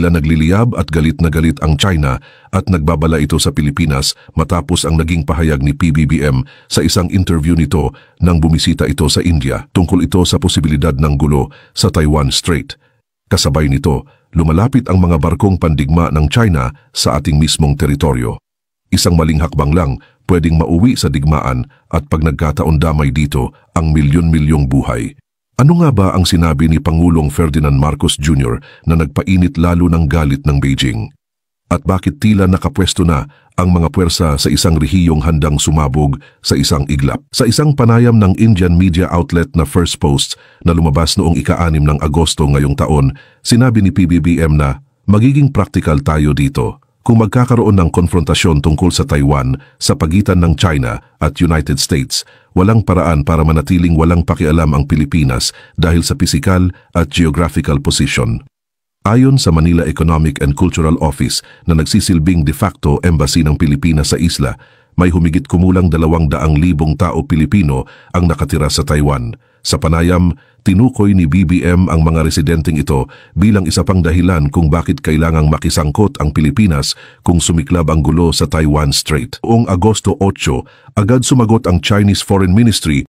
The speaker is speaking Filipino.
Tila nagliliyab at galit na galit ang China at nagbabala ito sa Pilipinas matapos ang naging pahayag ni PBBM sa isang interview nito nang bumisita ito sa India. Tungkol ito sa posibilidad ng gulo sa Taiwan Strait. Kasabay nito, lumalapit ang mga barkong pandigma ng China sa ating mismong teritoryo. Isang maling hakbang lang pwedeng mauwi sa digmaan at pag nagkataon damay dito ang milyon-milyong buhay. Ano nga ba ang sinabi ni Pangulong Ferdinand Marcos Jr. na nagpainit lalo ng galit ng Beijing? At bakit tila nakapwesto na ang mga puwersa sa isang rehiyong handang sumabog sa isang iglap? Sa isang panayam ng Indian media outlet na First Post na lumabas noong ika-6 ng Agosto ngayong taon, sinabi ni PBBM na magiging practical tayo dito. Kung magkakaroon ng konfrontasyon tungkol sa Taiwan sa pagitan ng China at United States, walang paraan para manatiling walang pakialam ang Pilipinas dahil sa pisikal at geographical position. Ayon sa Manila Economic and Cultural Office na nagsisilbing de facto embassy ng Pilipinas sa isla, may humigit kumulang 200,000 tao Pilipino ang nakatira sa Taiwan. Sa panayam, tinukoy ni BBM ang mga residenteng ito bilang isa pang dahilan kung bakit kailangang makisangkot ang Pilipinas kung sumiklab ang gulo sa Taiwan Strait. Noong Agosto 8, agad sumagot ang Chinese Foreign Ministry